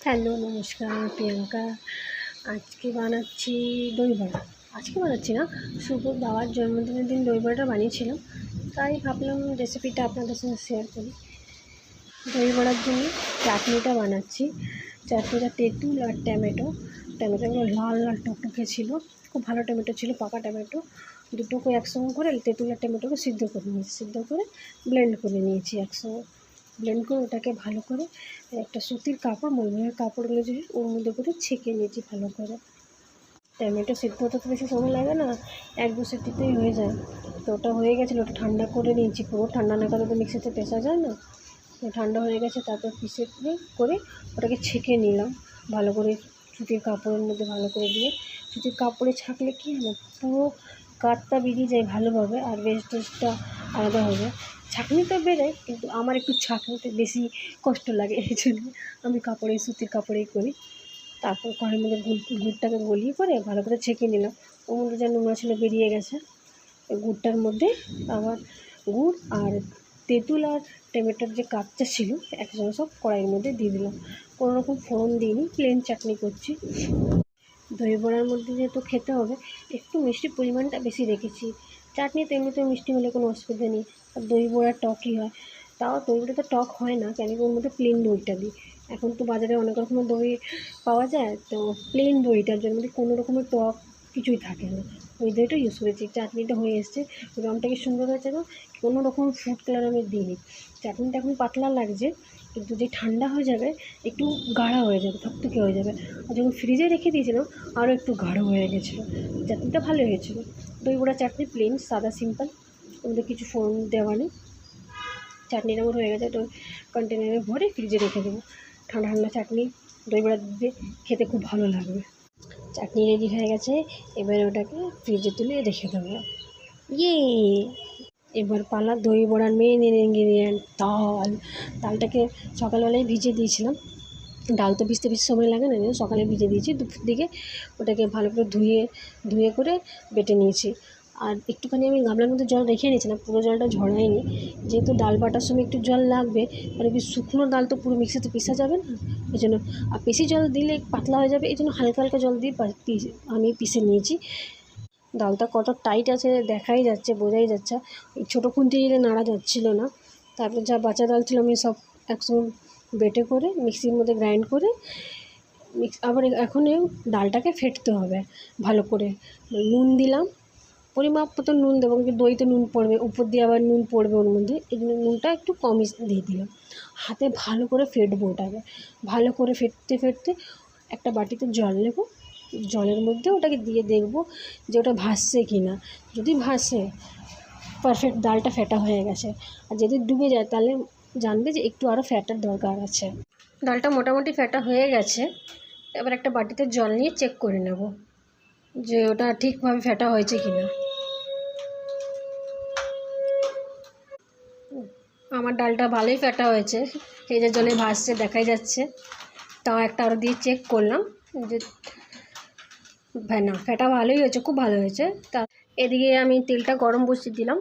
Hello নমস্কার, আমি প্রিয়াঙ্কা। আজকে বানাচ্ছি দই বড়া। আজকে বানাচ্ছি না, শুভ বাবার জন্মদিনের দিন দই বড়াটা বানিয়েছিলাম, তাই ভাবলাম রেসিপিটা আপনাদের সঙ্গে শেয়ার করি। দই বড়ার জন্য চাটনিটা বানাচ্ছি। চাটনিটা তেঁতুল আর টমেটোগুলো লাল লাল টকটকে ছিল, খুব ভালো টমেটো ছিল, পাকা টমেটো। দুটোকে একসঙ্গে করে তেঁতুল আর টমেটোকে সিদ্ধ করে ব্লেন্ড করে নিয়েছি একসঙ্গে। ব্লেন্ড করে ওটাকে ভালো করে একটা সুতির কাপড়, মলমলের কাপড়গুলো যে ওর মধ্যে করে ছেঁকে নিয়েছি ভালো করে। টমেটো সিদ্ধ হতে তো বেশি সময় লাগে না, 1-2 সিটিতেই হয়ে যায়। তো ওটা হয়ে গেছিলো, ওটা ঠান্ডা করে নিয়েছি, পুরো ঠান্ডা না করে তো মিক্সিতে পেশা যায় না। ঠান্ডা হয়ে গেছে, তারপর পিসে করে ওটাকে ছেঁকে নিলাম ভালো করে, সুতির কাপড়ের মধ্যে ভালো করে দিয়ে। সুতির কাপড়ে ছাঁকলে কী হয় না, পুরো কাঠটা বেরিয়ে যায় ভালোভাবে, আর টেস্টটা আলাদা হবে। ছাঁকনি তো বেরোয়, কিন্তু আমার একটু ছাঁকনিতে বেশি কষ্ট লাগে, এই জন্য আমি সুতির কাপড়েই করি। তারপর কড়াইয়ের মধ্যে গুড়টাকে গলিয়ে করে ভালো করে ছেঁকে নিলাম। ওর মধ্যে যা নোংরা ছিল বেরিয়ে গেছে। গুড়টার মধ্যে আবার গুড় আর তেঁতুল আর টমেটোর যে কাঁচটা ছিল একসঙ্গে সব কড়াইয়ের মধ্যে দিয়ে দিলাম। কোনো রকম ফোড়ন দিইনি, প্লেন চাটনি করছি। দই বড়ার মধ্যে যেহেতু খেতে হবে, একটু মিষ্টির পরিমাণটা বেশি রেখেছি। চাটনি তো এমনিতেও মিষ্টি হলে কোনো অসুবিধা নেই, আর দই বড়া টকই হয়। তাও দই বড়া তো টক হয় না, কেন কি ওর মধ্যে প্লেন দইটা দিই। এখন তো বাজারে অনেক রকমের দই পাওয়া যায়, তো প্লেন দইটার জন্য কোনো রকমের টক কিছুই থাকে না, ওই দইটা ইউজ করেছি। চাটনিটা হয়ে এসছে, রঙটা কি সুন্দর হয়েছে না, কোনো রকম ফুড কালার আমি দিইনি। চাটনিটা এখন পাতলা লাগছে, কিন্তু যে ঠান্ডা হয়ে যাবে একটু গাঢ়া হয়ে যাবে, থকথকে হয়ে যাবে। আর যখন ফ্রিজে রেখে দিয়েছিলাম আরও একটু গাঢ় হয়ে গেছিলো। চাটনিটা ভালো হয়েছিলো। দই বড়া চাটনি প্লেন সাদা সিম্পল, ওদের কিছু ফোড়ন দেওয়া নেই। চাটনিটা আমার হয়ে গেছে, তো কন্টেনারে ভরে ফ্রিজে রেখে দেবো। ঠান্ডা ঠান্ডা চাটনি দই বড়া দিয়ে খেতে খুব ভালো লাগবে। চাটনি রেডি হয়ে গেছে, এবারে ওটাকে ফ্রিজে তুলে রেখে দেবো। ইয়ে, এবার পালা দই বড়ার মেন ইনগ্রিডিয়েন্ট ডালটাকে সকালবেলায় ভিজিয়ে দিয়েছিলাম। ডাল তো ভিজতে বেশি সময় লাগে না, সকালে ভিজে দিয়েছি, দুপুর দিকে ওটাকে ভালো করে ধুয়ে করে বেটে নিয়েছি। আর একটুখানি আমি গামলার মধ্যে জল রেখে নিয়েছিলাম, পুরো জলটা ঝরাইনি, যেহেতু ডাল বাটার সময় একটু জল লাগবে, মানে কি শুকনো ডাল তো পুরো মিক্সিতে পিষা যাবে না, এই জন্য। আর বেশি জল দিলে পাতলা হয়ে যাবে, এই জন্য হালকা হালকা জল দিয়ে আমি পিষে নিয়েছি। ডালটা কত টাইট আছে দেখাই যাচ্ছে, বোঝাই যাচ্ছে। এই ছোটো খুন্তি দিলে নাড়া যাচ্ছিলো না। তারপর যা বাচ্চা ডাল ছিল আমি সব একসঙ্গে বেটে করে মিক্সির মধ্যে গ্রাইন্ড করে আবার এখন ডালটাকে ফেটতে হবে ভালো করে। নুন দিলাম, পরিমাপ মতো নুন দেবো, কিন্তু দইতে নুন পড়বে, উপর দিয়ে আবার নুন পড়বে ওর মধ্যে, এই জন্য নুনটা একটু কমই দিয়ে দিলাম। হাতে ভালো করে ফেটবো ওটাকে, ভালো করে ফেটতে একটা বাটিতে জল নেব, জলের মধ্যে ওটাকে দিয়ে দেখব যে ওটা ভাসছে কি না। যদি ভাসে, পারফেক্ট ডালটা ফেটা হয়ে গেছে। আর যদি ডুবে যায় তাহলে জানবে যে একটু আরও ফ্যাটার দরকার আছে। ডালটা মোটামুটি ফেটা হয়ে গেছে, এবার একটা বাটিতে জল নিয়ে চেক করে নেব যে ওটা ঠিকভাবে ফেটা হয়েছে কি না। আমার ডালটা ভালোই ফেটা হয়েছে, এই যে জলে ভাসছে দেখাই যাচ্ছে। তাও একটা আরও দিয়ে চেক করলাম যে না, ফেটা ভালোই হয়েছে, খুব ভালো হয়েছে। তা এদিকে আমি তেলটা গরম বসিয়ে দিলাম,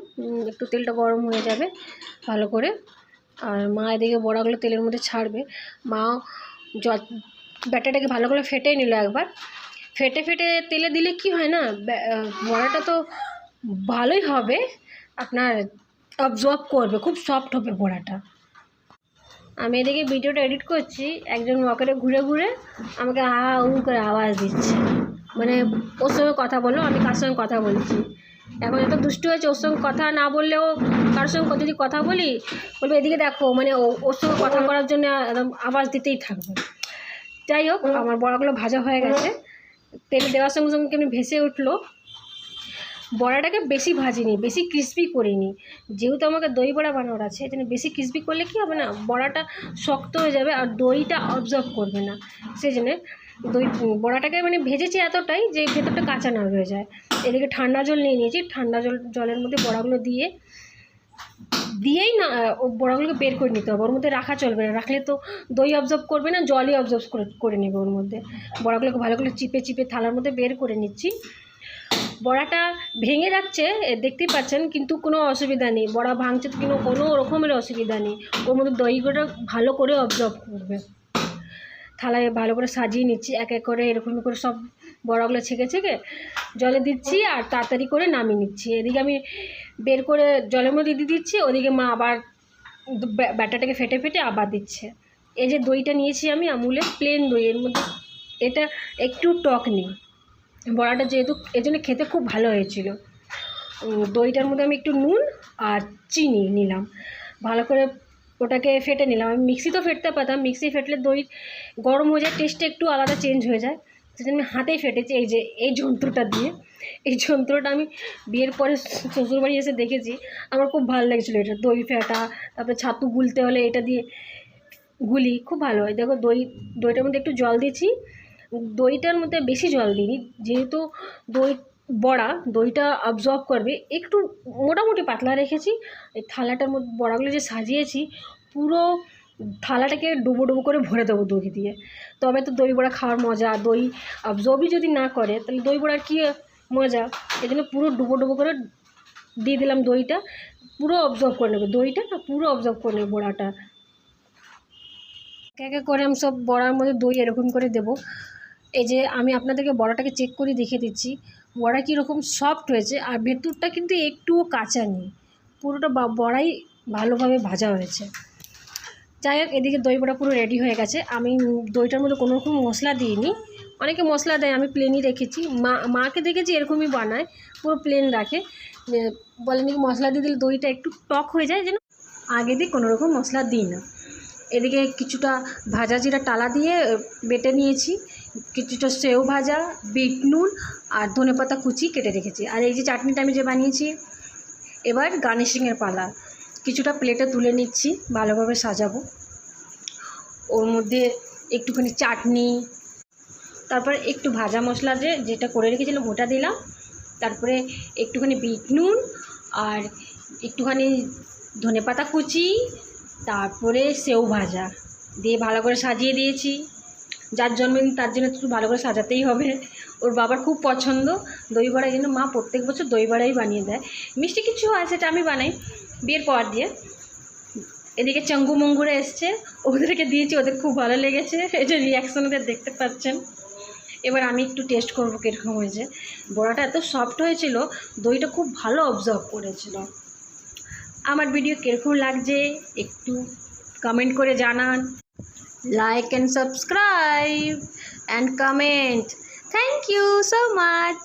একটু তেলটা গরম হয়ে যাবে ভালো করে। আর মা এদিকে বড়াগুলো তেলের মধ্যে ছাড়বে। মা ব্যাটাটাকে ভালো করে ফেটে নিল একবার, ফেটে তেলে দিলে কি হয় না, বড়াটা তো ভালোই হবে, আপনার অবজর্ব করবে, খুব সফট হবে বড়াটা। আমি এদিকে ভিডিওটা এডিট করছি, একজন ওয়াকারে ঘুরে আমাকে হা করে আওয়াজ দিচ্ছে, মানে ওর সঙ্গে কথা বললো, আমি কার সঙ্গে কথা বলছি। এখন এত দুষ্টু হয়েছে, ওর সঙ্গে কথা না বললেও কার সঙ্গে যদি কথা বলি বলবে এদিকে দেখো, মানে ওর সঙ্গে কথা বলার জন্য একদম আওয়াজ দিতেই থাকবে। যাই হোক, আমার বড়াগুলো ভাজা হয়ে গেছে, তেল দেওয়ার সঙ্গে সঙ্গে কেমনি ভেসে উঠলো। বড়াটাকে বেশি ভাজিনি, বেশি ক্রিস্পি করিনি, যেহেতু আমাকে দই বড়া বানানোর আছে, এখানে বেশি ক্রিস্পি করলে কি হবে না, বড়াটা শক্ত হয়ে যাবে আর দইটা অবজর্ব করবে না। সেই জন্যে বড়াটাকে মানে ভেজেছি এতটাই যে ভেতরটা কাঁচা না রয়ে যায়। এদিকে ঠান্ডা জল নিয়ে নিয়েছি, ঠান্ডা জলের মধ্যে বড়াগুলো দিয়েই না ও বড়াগুলোকে বের করে নিতে হবে, ওর মধ্যে রাখা চলবে না, রাখলে তো দই অবজর্ব করবে না, জলই অবজর্ব করে নেবে ওর মধ্যে। বড়াগুলোকে ভালো করে চিপে থালার মধ্যে বের করে নিচ্ছি। বড়াটা ভেঙে যাচ্ছে দেখতেই পাচ্ছেন, কিন্তু কোনো অসুবিধা নেই, বড়া ভাঙছে তো কোনো রকমের অসুবিধা নেই, ওর মধ্যে দইগুলো ভালো করে অবজর্ব করবে। থালায় ভালো করে সাজিয়ে নিচ্ছি, এক এক করে এরকম করে সব বড়াগুলো ছেঁকে ছেঁকে জলে দিচ্ছি আর তাড়াতাড়ি করে নামিয়ে নিচ্ছি। এদিকে আমি বের করে জলের মধ্যে দিয়ে দিচ্ছি, ওদিকে মা আবার ব্যাটাটাকে ফেটে ফেটে আবার দিচ্ছে। এই যে দইটা নিয়েছি আমি আমুলের প্লেন দই, এর মধ্যে এটা একটু টক নেই। বড়াটা যেহেতু এর জন্য খেতে খুব ভালো হয়েছিল। দইটার মধ্যে আমি একটু নুন আর চিনি নিলাম, ভালো করে ওটাকে ফেটে নিলাম। আমি মিক্সিতেও ফেটতে পারতাম, মিক্সি ফেটলে দই গরম হয়ে যায়, টেস্টটা একটু আলাদা চেঞ্জ হয়ে যায়, সেজন্য আমি হাতেই ফেটেছি। এই যে এই যন্ত্রটা দিয়ে, এই যন্ত্রটা আমি বিয়ের পরে শ্বশুরবাড়ি এসে দেখেছি, আমার খুব ভালো লেগেছিলো এটা। দই ফেটা, তারপরে ছাতু গুলতে হলে এটা দিয়ে গুলি, খুব ভালো হয়। দেখো দইটার মধ্যে একটু জল দিয়েছি, দইটার মধ্যে বেশি জল দিইনি, যেহেতু দই বড়া দইটা অবজর্ব করবে, একটু মোটামুটি পাতলা রেখেছি। এই থালাটার মধ্যে বড়াগুলো যে সাজিয়েছি, পুরো থালাটাকে ডুবো ডুবো করে ভরে দেবো দই দিয়ে, তবে তো দই বড়া খাওয়ার মজা। দই অবজর্বই যদি না করে তাহলে দই বড়ার কী মজা। এই জন্য পুরো ডুবো ডুবো করে দিয়ে দিলাম দইটা, পুরো অবজর্ব করে নেবে দইটা, পুরো অবজর্ব করে নেবে বড়াটা। এক এক করে আমি সব বড়ার মধ্যে দই এরকম করে দেবো। এই যে আমি আপনাদেরকে বড়াটাকে চেক করে দেখিয়ে দিচ্ছি, বড়া কীরকম সফট হয়েছে, আর ভেতরটা কিন্তু একটুও কাঁচা নেই, পুরোটা বড়াই ভালোভাবে ভাজা হয়েছে। যাই হোক, এদিকে দই বড়া পুরো রেডি হয়ে গেছে। আমি দইটার মধ্যে কোনো রকম মশলা দিইনি, অনেকে মশলা দেয়, আমি প্লেনই রেখেছি। মাকে দেখেছি এরকমই বানায়, পুরো প্লেন রাখে, বলেনি মশলা দিয়ে দিলে দইটা একটু টক হয়ে যায়, যেন আগে দিয়ে কোনো রকম মশলা দিই না। এদিকে কিছুটা ভাজা জিরা টালা দিয়ে বেটে নিয়েছি, কিছুটা সেও ভাজা, বিট নুন আর ধনেপাতা কুচি কেটে রেখেছি। আর এই যে চাটনিটা আমি যে বানিয়েছি, এবার গার্নিশিংয়ের পালা। কিছুটা প্লেটে তুলে নিচ্ছি, ভালোভাবে সাজাবো। ওর মধ্যে একটুখানি চাটনি, তারপর একটু ভাজা মশলা যেটা করে রেখেছিলাম ওটা দিলাম, তারপরে একটুখানি বিট নুন আর একটুখানি ধনেপাতা কুচি, তারপরে সেও ভাজা দিয়ে ভালো করে সাজিয়ে দিয়েছি। যার জন্মদিন তার জন্য একটু ভালো করে সাজাতেই হবে, ওর বাবার খুব পছন্দ দই বড়া, এই জন্য মা প্রত্যেক বছর দই বড়াই বানিয়ে দেয়। মিষ্টি কিছু হয় সেটা আমি বানাই বিয়ের পর দিয়ে। এদিকে চঙ্গু মঙ্গুরে এসছে, ওদেরকে দিয়েছি, ওদের খুব ভালো লেগেছে, এই যে রিয়াকশন ওদের দেখতে পাচ্ছেন। এবার আমি একটু টেস্ট করবো কীরকম হয়েছে। বড়াটা এত সফট হয়েছিল, দইটা খুব ভালো অবজর্ভ করেছিল। আমার ভিডিও কীরকম লাগছে একটু কমেন্ট করে জানান, like and subscribe and comment. Thank you so much.